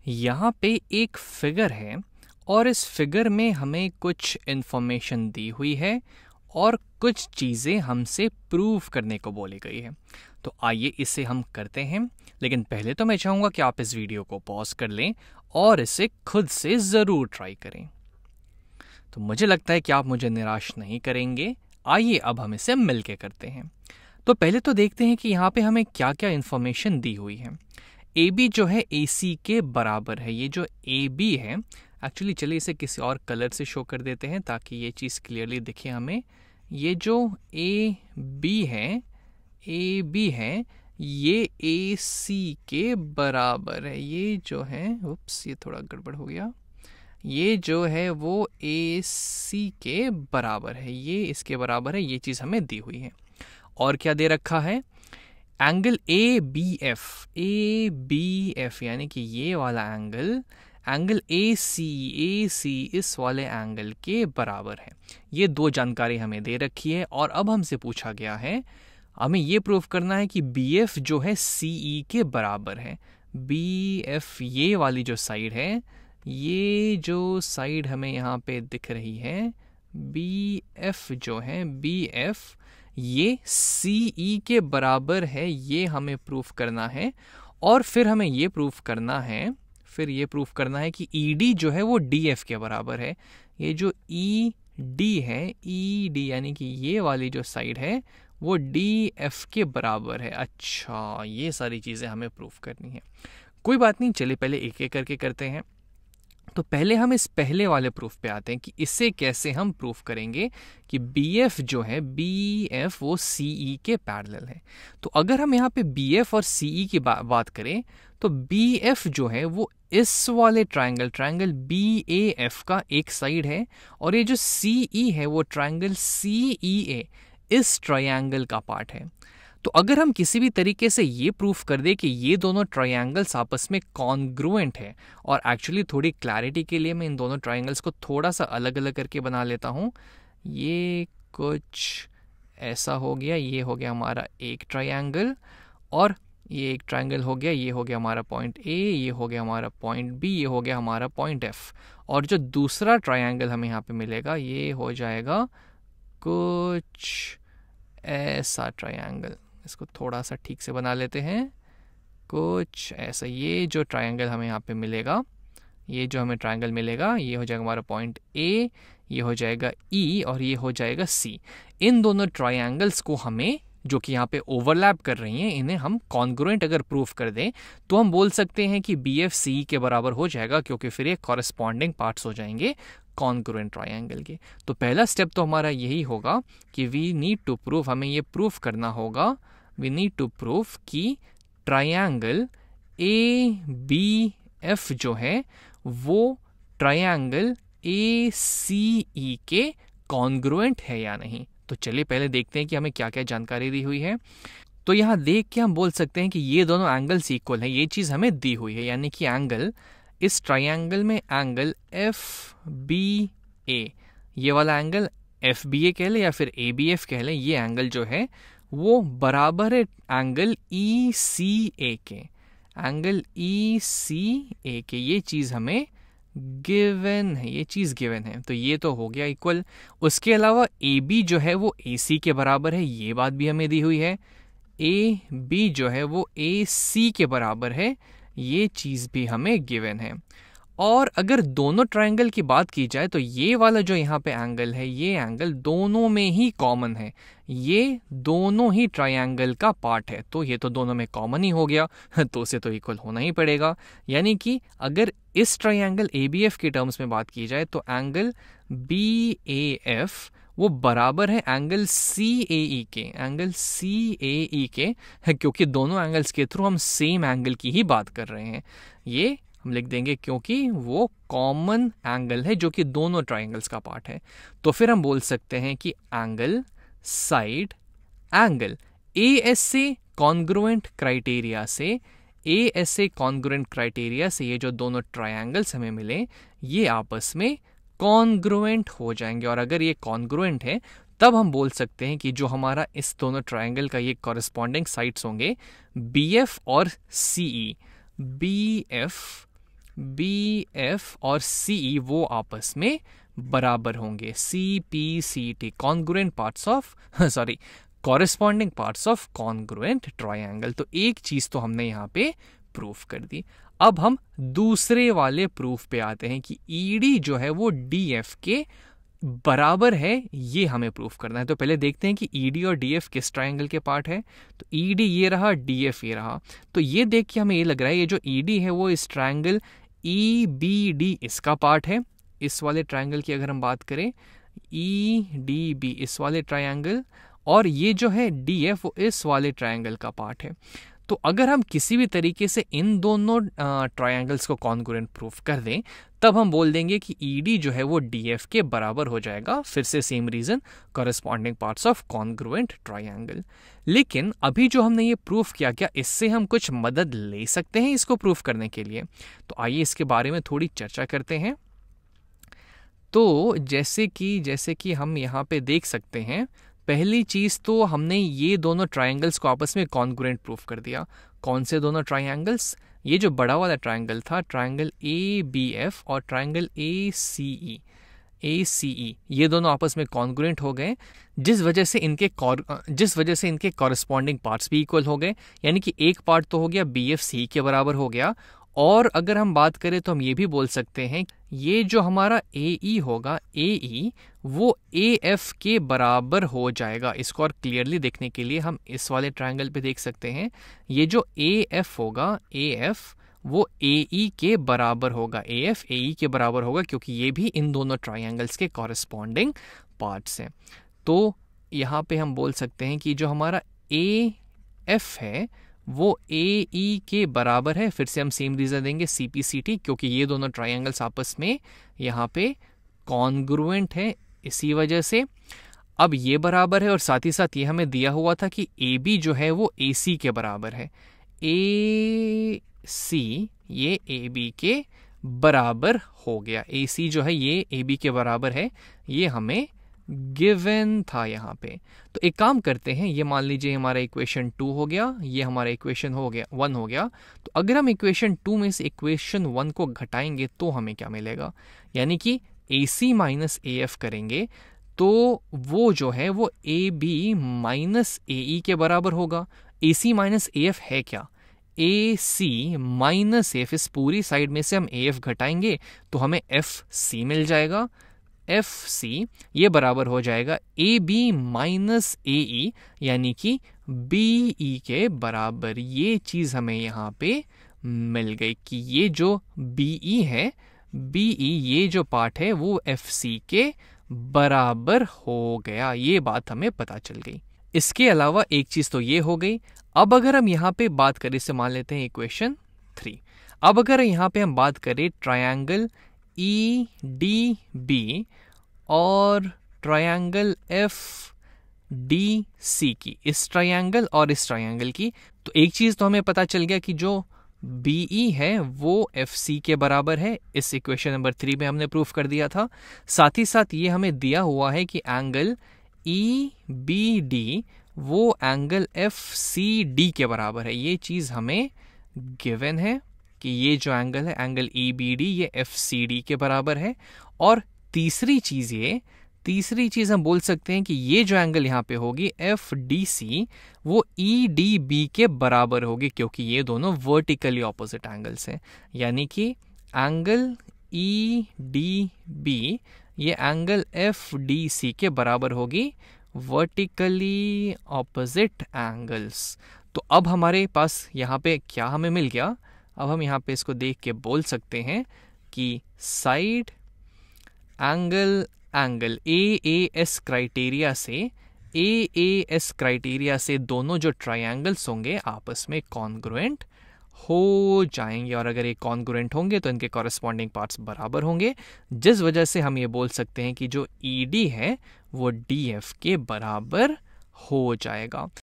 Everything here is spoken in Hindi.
यहाँ पे एक फिगर है और इस फिगर में हमें कुछ इन्फॉर्मेशन दी हुई है और कुछ चीज़ें हमसे प्रूव करने को बोली गई है। तो आइए इसे हम करते हैं, लेकिन पहले तो मैं चाहूँगा कि आप इस वीडियो को पॉज कर लें और इसे खुद से ज़रूर ट्राई करें। तो मुझे लगता है कि आप मुझे निराश नहीं करेंगे। आइए अब हम इसे मिलके करते हैं। तो पहले तो देखते हैं कि यहाँ पे हमें क्या क्या इन्फॉर्मेशन दी हुई है। ए बी जो है ए सी के बराबर है। ये जो ए बी है, एक्चुअली चलिए इसे किसी और कलर से शो कर देते हैं ताकि ये चीज़ क्लियरली दिखे हमें। ये जो ए बी है ये ए सी के बराबर है। ये जो है, उप्स ये थोड़ा गड़बड़ हो गया, ये जो है वो ए सी के बराबर है, ये इसके बराबर है। ये चीज़ हमें दी हुई है। और क्या दे रखा है? एंगल ए बी एफ यानी कि ये वाला एंगल ए सी इस वाले एंगल के बराबर है। ये दो जानकारी हमें दे रखी है और अब हमसे पूछा गया है, हमें ये प्रूव करना है कि बी एफ जो है सी ई के बराबर है। बी एफ ये वाली जो साइड है, ये जो साइड हमें यहाँ पे दिख रही है, बी एफ जो है, बी एफ ये सी ई के बराबर है। ये हमें प्रूफ करना है। और फिर हमें ये प्रूफ करना है कि ई डी जो है वो डी एफ के बराबर है। ये जो ई डी है, ई डी यानी कि ये वाली जो साइड है वो डी एफ के बराबर है। अच्छा, ये सारी चीज़ें हमें प्रूफ करनी है। कोई बात नहीं, चलिए पहले एक एक करके करते हैं। तो पहले हम इस पहले वाले प्रूफ पे आते हैं कि इसे कैसे हम प्रूफ करेंगे कि बी एफ जो है, बी एफ वो सी ई के पैरेलल है। तो अगर हम यहाँ पे बी एफ और सी ई की बात करें तो बी एफ जो है वो इस वाले ट्रायंगल बी ए एफ का एक साइड है और ये जो सी ई है वो ट्रायंगल सी ई ए इस ट्रायंगल का पार्ट है। तो अगर हम किसी भी तरीके से ये प्रूफ कर दे कि ये दोनों ट्रायंगल्स आपस में कॉन्ग्रुएंट है, और एक्चुअली थोड़ी क्लैरिटी के लिए मैं इन दोनों ट्रायंगल्स को थोड़ा सा अलग अलग करके बना लेता हूँ। ये कुछ ऐसा हो गया, ये हो गया हमारा एक ट्रायंगल, और ये एक ट्रायंगल हो गया, ये हो गया हमारा पॉइंट ए, ये हो गया हमारा पॉइंट बी, ये हो गया हमारा पॉइंट एफ। और जो दूसरा ट्रायंगल हमें यहाँ पे मिलेगा ये हो जाएगा कुछ ऐसा ट्रायंगल। इसको थोड़ा सा ठीक से बना लेते हैं, कुछ ऐसा। ये जो ट्रायंगल हमें यहाँ पे मिलेगा, ये जो हमें ट्रायंगल मिलेगा, ये हो जाएगा हमारा पॉइंट ए, ये हो जाएगा ई, और ये हो जाएगा सी। इन दोनों ट्रायंगल्स को हमें, जो कि यहाँ पे ओवरलैप कर रही हैं, इन्हें हम कॉन्ग्रुएंट अगर प्रूफ कर दें तो हम बोल सकते हैं कि बी एफ सी के बराबर हो जाएगा, क्योंकि फिर ये कॉरेस्पॉन्डिंग पार्ट्स हो जाएंगे कॉन्ग्रुएंट ट्रायंगल के। तो पहला स्टेप तो हमारा यही होगा कि वी नीड टू प्रूफ, हमें ये प्रूफ करना होगा, वी नीड टू प्रूफ कि ट्रायंगल ए बी एफ जो है वो ट्रायंगल ए सी ई के कॉन्ग्रुएंट है या नहीं। तो चलिए पहले देखते हैं कि हमें क्या क्या जानकारी दी हुई है। तो यहाँ देख के हम बोल सकते हैं कि ये दोनों एंगल्स इक्वल हैं। ये चीज़ हमें दी हुई है, यानी कि एंगल, इस ट्रायंगल में एंगल एफ बी ए, ये वाला एंगल एफ बी ए कह ले या फिर ए बी एफ कह ले, ये एंगल जो है वो बराबर है एंगल ई सी ए के, एंगल ई सी ए के। ये चीज़ हमें गिवन है, ये चीज़ गिवन है। तो ये तो हो गया इक्वल। उसके अलावा ए बी जो है वो ए सी के बराबर है, ये बात भी हमें दी हुई है। ए बी जो है वो ए सी के बराबर है, ये चीज़ भी हमें गिवन है। और अगर दोनों ट्रायंगल की बात की जाए तो ये वाला जो यहाँ पे एंगल है, ये एंगल दोनों में ही कॉमन है, ये दोनों ही ट्रायंगल का पार्ट है। तो ये तो दोनों में कॉमन ही हो गया, तो उसे तो इक्वल होना ही पड़ेगा। यानी कि अगर इस ट्रायंगल ए बी एफ के टर्म्स में बात की जाए तो एंगल बी ए एफ वो बराबर है एंगल सी ए ई के, एंगल सी ए ई के, क्योंकि दोनों एंगल्स के थ्रू हम सेम एंगल की ही बात कर रहे हैं। ये हम लिख देंगे क्योंकि वो कॉमन एंगल है जो कि दोनों ट्रायंगल्स का पार्ट है। तो फिर हम बोल सकते हैं कि angle side angle A S से कॉन्ग्रुएंट क्राइटेरिया से, ए एस से कॉन्ग्रुएंट क्राइटेरिया से ये जो दोनों ट्रायंगल्स हमें मिले ये आपस में कॉन्ग्रुएंट हो जाएंगे। और अगर ये कॉन्ग्रुएंट है तब हम बोल सकते हैं कि जो हमारा इस दोनों ट्रायंगल का ये कॉरेस्पॉन्डिंग साइड्स होंगे बी एफ और सी ई, बी एफ BF और CE वो आपस में बराबर होंगे। CPCT congruent parts of sorry corresponding parts of congruent triangle. तो एक चीज तो हमने यहाँ पे प्रूफ कर दी। अब हम दूसरे वाले प्रूफ पे आते हैं कि ED जो है वो DF के बराबर है, ये हमें प्रूफ करना है। तो पहले देखते हैं कि ED और DF किस ट्रायंगल के पार्ट है। तो ED ये रहा, DF ये रहा। तो ये देख के हमें ये लग रहा है ये जो ED है वो इस ट्रायंगल EBD इसका पार्ट है। इस वाले ट्रायंगल की अगर हम बात करें EDB इस वाले ट्रायंगल, और ये जो है DF वो इस वाले ट्रायंगल का पार्ट है। तो अगर हम किसी भी तरीके से इन दोनों ट्रायंगल्स को कॉन्ग्रुएंट प्रूफ कर दें तब हम बोल देंगे कि ED जो है वो DF के बराबर हो जाएगा। फिर से same reason, corresponding parts of congruent triangle. लेकिन अभी जो हमने ये प्रूफ किया, क्या इससे हम कुछ मदद ले सकते हैं इसको प्रूफ करने के लिए? तो आइए इसके बारे में थोड़ी चर्चा करते हैं। तो जैसे कि हम यहाँ पे देख सकते हैं, पहली चीज तो हमने ये दोनों ट्रायंगल्स को आपस में कॉन्ग्रुएंट प्रूफ कर दिया। कौन से दोनों ट्रायंगल्स? ये जो बड़ा वाला ट्रायंगल था, ट्रायंगल ABF और ट्रायंगल ACE ये दोनों आपस में कॉन्ग्रुएंट हो गए, जिस वजह से इनके कॉरेस्पॉन्डिंग पार्ट्स भी इक्वल हो गए। यानी कि एक पार्ट तो हो गया BF के बराबर हो गया। और अगर हम बात करें तो हम ये भी बोल सकते हैं ये जो हमारा AE होगा, AE वो AF के बराबर हो जाएगा। इसको और क्लियरली देखने के लिए हम इस वाले ट्रायंगल पे देख सकते हैं, ये जो AF होगा, AF वो AE के बराबर होगा। AF AE के बराबर होगा क्योंकि ये भी इन दोनों ट्रायंगल्स के कॉरेस्पॉन्डिंग पार्ट्स हैं। तो यहाँ पे हम बोल सकते हैं कि जो हमारा AF है वो AE के बराबर है। फिर से हम सेम रीजन देंगे CPCT, क्योंकि ये दोनों ट्रायंगल्स आपस में यहाँ पे कॉन्ग्रुएंट है, इसी वजह से। अब ये बराबर है और साथ ही साथ ये हमें दिया हुआ था कि AB जो है वो AC के बराबर है। AC ये AB के बराबर हो गया। AC जो है ये AB के बराबर है, ये हमें गिवन था यहाँ पे। तो एक काम करते हैं, ये मान लीजिए हमारा इक्वेशन 2 हो गया, ये हमारा इक्वेशन 1 हो गया। तो अगर हम इक्वेशन 2 में से इक्वेशन 1 को घटाएंगे तो हमें क्या मिलेगा? यानी कि AC माइनस AF करेंगे तो वो जो है वो AB माइनस AE के बराबर होगा। AC माइनस AF है क्या? AC माइनस AF, इस पूरी साइड में से हम AF घटाएंगे तो हमें FC मिल जाएगा। FC ये बराबर हो जाएगा AB माइनस AE, यानी कि BE के बराबर। ये चीज हमें यहाँ पे मिल गई कि ये जो BE है, BE ये जो पार्ट है वो FC के बराबर हो गया। ये बात हमें पता चल गई। इसके अलावा एक चीज तो ये हो गई। अब अगर हम यहाँ पे बात करें, इसे मान लेते हैं इक्वेशन 3। अब अगर यहाँ पे हम बात करें ट्रायंगल EDB और ट्रायंगल FDC की, इस ट्रायंगल और इस ट्रायंगल की, तो एक चीज तो हमें पता चल गया कि जो BE है वो FC के बराबर है। इस इक्वेशन नंबर 3 में हमने प्रूफ कर दिया था। साथ ही साथ ये हमें दिया हुआ है कि एंगल EBD वो एंगल FCD के बराबर है। ये चीज हमें गिवन है कि ये जो एंगल है, एंगल EBD ये FCD के बराबर है। और तीसरी चीज हम बोल सकते हैं कि ये जो एंगल यहाँ पे होगी FDC वो EDB के बराबर होगी, क्योंकि ये दोनों वर्टिकली ऑपोजिट एंगल्स हैं। यानी कि एंगल EDB ये एंगल FDC के बराबर होगी, वर्टिकली ऑपोजिट एंगल्स। तो अब हमारे पास यहाँ पे क्या हमें मिल गया? अब हम यहाँ पे इसको देख के बोल सकते हैं कि साइड एंगल AAS क्राइटेरिया से दोनों जो ट्रायंगल्स होंगे आपस में कॉन्ग्रुएंट हो जाएंगे। और अगर ये कॉन्ग्रुएंट होंगे तो इनके कॉरेस्पॉन्डिंग पार्ट्स बराबर होंगे, जिस वजह से हम ये बोल सकते हैं कि जो ED है वो DF के बराबर हो जाएगा।